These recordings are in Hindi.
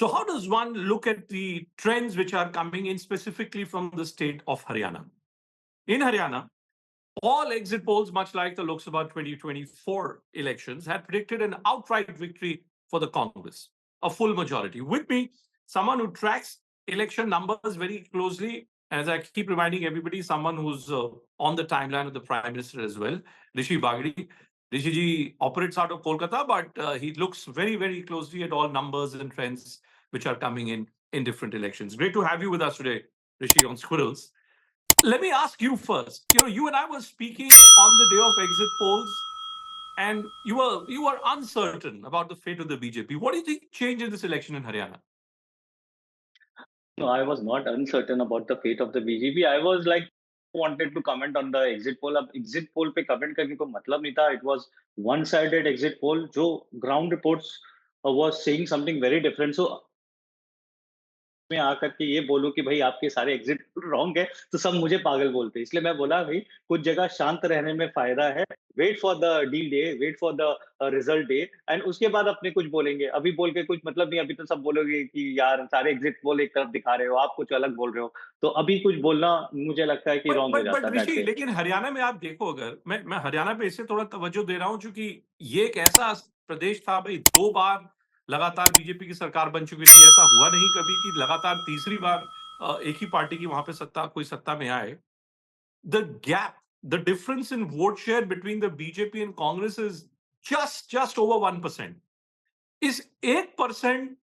So, how does one look at the trends which are coming in specifically from the state of Haryana? In Haryana, all exit polls, much like the Lok Sabha 2024 elections, had predicted an outright victory for the Congress, a full majority. With me, someone who tracks election numbers very closely, as I keep reminding everybody, someone who's on the timeline of the Prime Minister as well, Rishi Bagdi. Rishi ji operates out of Kolkata, but he looks very, very closely at all numbers and trends which are coming in different elections. Great to have you with us today, Rishi, on Squirrels. Let me ask you first. You and I were speaking on the day of exit polls, and you were uncertain about the fate of the BJP. What do you think changed in this election in Haryana? No, I was not uncertain about the fate of the BJP. I was like wanted to comment on the exit poll. अब exit poll पे comment करने को मतलब नहीं था. It was one-sided exit poll. जो ground reports was saying something very different. So मैं आकर के ये बोलूं कि भाई आपके सारे एग्जिट रॉन्ग है तो सब मुझे पागल बोलते हैं इसलिए मैं बोला भाई कुछ जगह शांत रहने में फायदा है wait for the deal day wait for the result day and उसके बाद अपने कुछ बोलेंगे अभी बोल के कुछ मतलब नहीं अभी तो सब बोलोगे कि यार सारे एग्जिट पोल एक तरफ दिखा रहे हो आप कुछ अलग बोल रहे हो तो अभी कुछ बोलना मुझे लगता है कि बट रॉन्ग हो बट जाता बट है दैट ऋषि, डे लेकिन हरियाणा में आप देखो, अगर मैं हरियाणा पे इससे थोड़ा तवज्जो दे रहा हूं, क्योंकि ये एक ऐसा प्रदेश था भाई, 2 बार लगातार बीजेपी की सरकार बन चुकी थी। ऐसा हुआ नहीं कभी कि लगातार तीसरी बार एक ही पार्टी की वहां पे सत्ता में आए। The gap, the difference in vote share between the BJP and Congress is just over 1%. Is 8%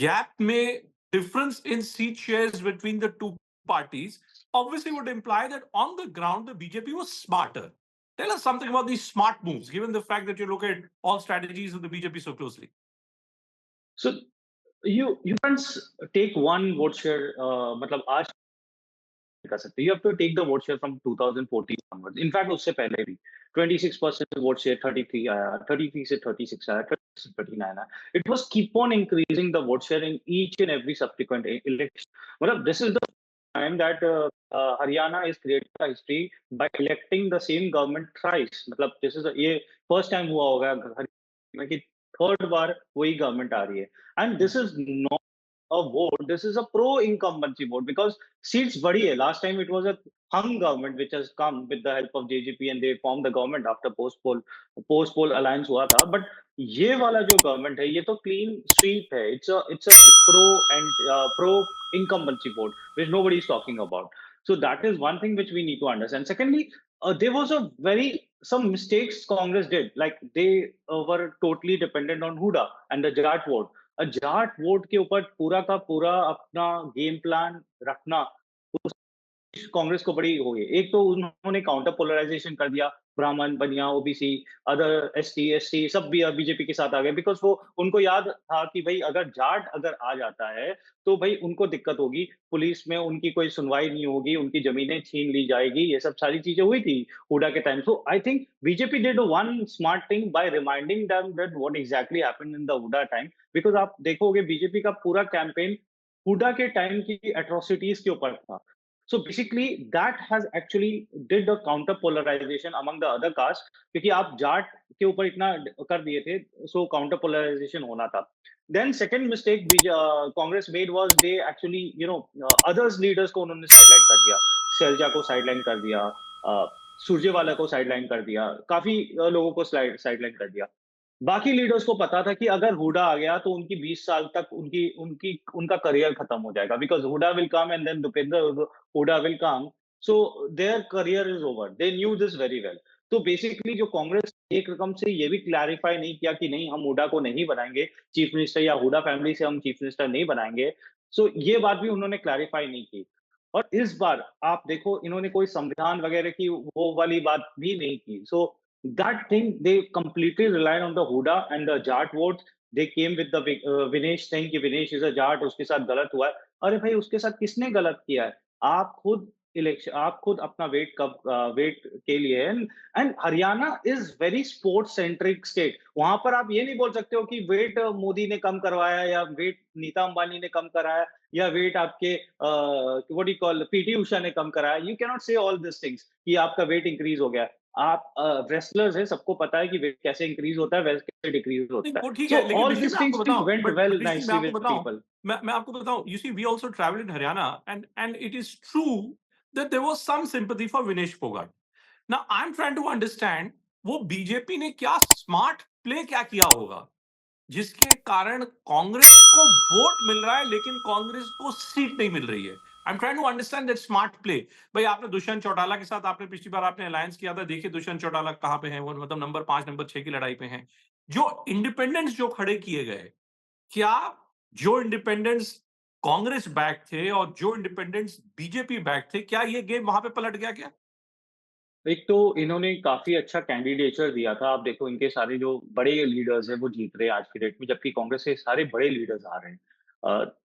gap may difference in seat shares between the two parties obviously would imply that on the ground the BJP was smarter. Tell us something about these smart moves, given the fact that you look at all strategies of the BJP so closely. So you can't take one vote share मतलब आज कर सकते you have to take the vote share from 2014 onwards in fact उससे पहले भी 26% वोट शेयर 33 आया 33 से 36 आया 36 से 39 आया it was keep on increasing the vote share in each and every subsequent election मतलब this is the time that Haryana is creating a history by electing the same government thrice मतलब this is ये first time हुआ होगा हरियाणा की थर्ड बार वही गवर्नमेंट आ रही है and this is not a vote. This is a pro-incumbency vote because seats बढ़ी है. Last time it was a hung government which has come with the help of JGP and they formed the government after post-poll alliance हुआ था. But ये वाला जो government है ये तो clean sweep है. It's a pro incumbency vote which nobody is talking about. So that is one thing which we need to understand. Secondly, there was a some mistakes Congress did. Like they were totally dependent on Huda and the Jat vote. Jat vote के ऊपर पूरा का पूरा अपना गेम प्लान रखना कांग्रेस को बड़ी हो गई एक तो उन्होंने काउंटर पोलराइजेशन कर दिया ब्राह्मण बनिया ओबीसी अदर एसटी एससी सब भी बीजेपी के साथ आ गए बिकॉज वो उनको याद था कि भाई अगर जाट अगर आ जाता है तो भाई उनको दिक्कत होगी पुलिस में उनकी कोई सुनवाई नहीं होगी उनकी जमीनें छीन ली जाएगी ये सब सारी चीजें हुई थी हुडा के time so I think BJP did one smart thing by reminding them that what exactly happened in the Hooda time because आप देखोगे बीजेपी का पूरा कैंपेन हुडा के टाइम की एट्रोसिटीज के ऊपर था so basically that has actually did the counter polarization among the other caste क्योंकि आप जाट के ऊपर इतना कर दिए थे so counter polarization होना था then second mistake Congress made was they actually others leaders को उन्होंने sideline कर दिया सैलजा को sideline कर दिया सुरजेवाला को sideline कर दिया काफी लोगों को sideline कर दिया बाकी लीडर्स को पता था कि अगर हुडा आ गया तो उनकी 20 साल तक उनकी उनकी उनका करियर खत्म हो जाएगा because Hooda will come and then Bhupinder Hooda will come so their career is over they knew this very well तो बेसिकली जो कांग्रेस एक रकम से ये भी क्लैरिफाई नहीं किया कि नहीं हम हुडा को नहीं बनाएंगे चीफ मिनिस्टर या हुडा फैमिली से हम चीफ मिनिस्टर नहीं बनाएंगे सो ये बात भी उन्होंने क्लैरिफाई नहीं की और इस बार आप देखो इन्होंने कोई संविधान वगैरह की वो वाली बात भी नहीं की सो that thing they completely relied on the Huda and the Jat votes. They came with the Vinesh saying कि Vinesh is a Jat, उसके साथ गलत हुआ है. अरे भाई उसके साथ किसने गलत किया है? आप खुद अपना वेट के लिए and Haryana is very sports centric state वहां पर आप ये नहीं बोल सकते हो कि वेट मोदी ने कम करवाया या वेट नीता अंबानी ने कम कराया या वेट आपके what you call PT Usha ने कम कराया यू कैन नॉट से ऑल दिस थिंग्स कि आपका वेट इंक्रीज हो गया आप रेसलर्स हैं, सबको पता है कि वेट कैसे इंक्रीज होता है, वेट कैसे डिक्रीज नहीं, होता है। वो ठीक सो है, लेकिन ऑल ऋषि दिस मैं आपको थिंग्स बताऊं, वेंट बट वेल ऋषि मैं नाइसली आपको विद बताऊं, पीपल। मैं आपको बताऊं, you see we also travel in Haryana and it is true that there was some sympathy for Vinesh Phogat. Now I am trying to understand वो बीजेपी ने क्या स्मार्ट प्ले क्या किया होगा जिसके कारण कांग्रेस को वोट मिल रहा है लेकिन कांग्रेस को सीट नहीं मिल रही है। I am trying to understand that smart play. भाई आपने दुष्यंत चौटाला के साथ आपने पिछली बार आपने अलायंस किया था, देखिए दुष्यंत चौटाला कहां पे है, वो मतलब नंबर 5 नंबर 6 की लड़ाई पे हैं। जो इंडिपेंडेंट्स जो खड़े किए गए, क्या जो इंडिपेंडेंट्स कांग्रेस बैक थे और जो इंडिपेंडेंट्स बीजेपी बैक थे, क्या ये गेम वहां पे पलट गया क्या? एक तो इन्होंने काफ़ी अच्छा कैंडिडेचर दिया था। आप देखो इनके सारे जो बड़े लीडर्स हैं वो जीत रहे हैं आज की डेट में, जबकि कांग्रेस के सारे बड़े लीडर्स आ रहे हैं।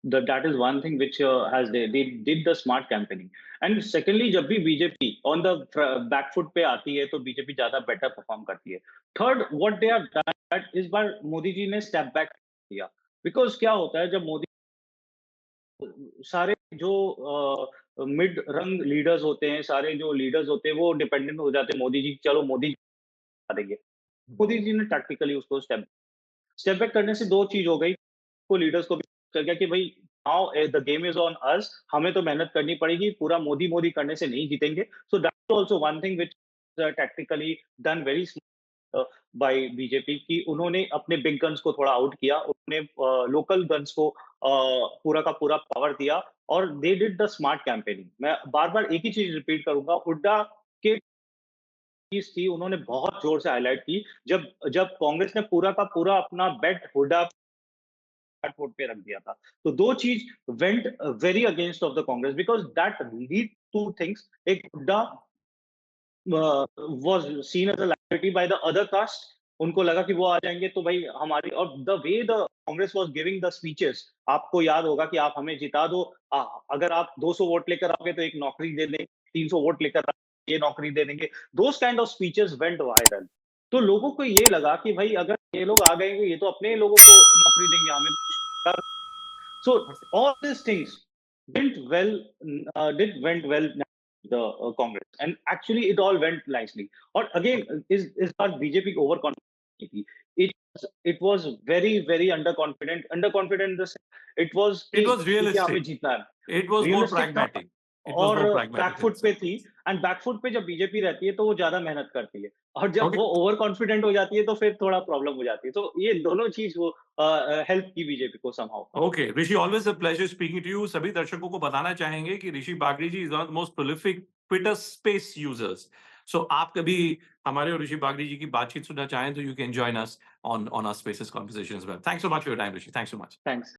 That is one thing which has they did the smart campaigning. And secondly जब भी BJP on the back foot पे आती है तो बीजेपी ज़्यादा बेटर परफॉर्म करती है। Third what they have done that इस बार मोदी जी ने स्टेप बैक किया। बिकॉज़ क्या होता है जब मोदी सारे जो मिड रंग लीडर्स होते हैं, सारे जो लीडर्स होते हैं वो डिपेंडेंट हो जाते हैं मोदी जी, चलो मोदी जी आ देंगे। मोदी जी ने टैक्टिकली उसको स्टेप स्टेप बैक करने से 2 चीज़ हो गई, को लीडर्स को भी चल गया कि भई now the game is on us, हमें तो मेहनत करनी पड़ेगी, पूरा मोदी-मोदी करने से नहीं जीतेंगे। So that is also one thing which tactically done very by BJP कि उन्होंने अपने बिग गन्स को थोड़ा आउट किया, उन्होंने लोकल गन्स को पूरा का पूरा पावर दिया और they did the smart campaigning. मैं बार-बार एक ही चीज़ रिपीट करूँगा, हुड्डा के चीज़ थी उन्होंने बहुत ज़ोर से हाइलाइट की, जब जब कांग्रेस ने पूरा का पूरा अपना बेट हुड्डा वोट पे रख दिया था। तो 2 चीज़ went very against of the Congress because that lead to things. एक Hooda was seen as a liability by the other caste। उनको लगा कि वो आ जाएँगे तो भाई हमारी और the way the Congress was giving the speeches, आपको याद होगा कि आप हमें जिता दो, अगर आप 200 वोट लेकर आओगे तो एक नौकरी दे देंगे, 300 वोट लेकर आओगे ये नौकरी दे देंगे। Those kind of speeches went viral. तो लोगों को ये लगा कि भाई अगर ये लोग आ गए ये तो अपने लोगों को नौकरी देंगे, हमें तो so all these things went well, did went well the Congress, and actually it all went nicely. Or again, is not BJP overconfident? It was very underconfident. Underconfident in the sense it was It कि was ठीक है हमें realistic. जीतना है, It was more रियलिस्टिक था pragmatic. It was और more pragmatic in back foot a पे sense. थी। एंड बैकफुट पे जब बीजेपी रहती है तो वो ज्यादा मेहनत करती है और जब Okay. वो ओवर कॉन्फिडेंट हो जाती है तो फिर थोड़ा प्रॉब्लम हो जाती है। तो ये दोनों चीज वो हेल्प की बीजेपी को somehow. Okay Rishi, always a pleasure speaking to you. सभी दर्शकों को बताना चाहेंगे कि Rishi Bagdi ji is one of the most prolific Twitter space users. So आप कभी हमारे और ऋषि बागड़ी जी की बातचीत सुनना चाहें तो you can join us on our spaces conversations. Thanks so much for your time Rishi, thanks so much. Thanks.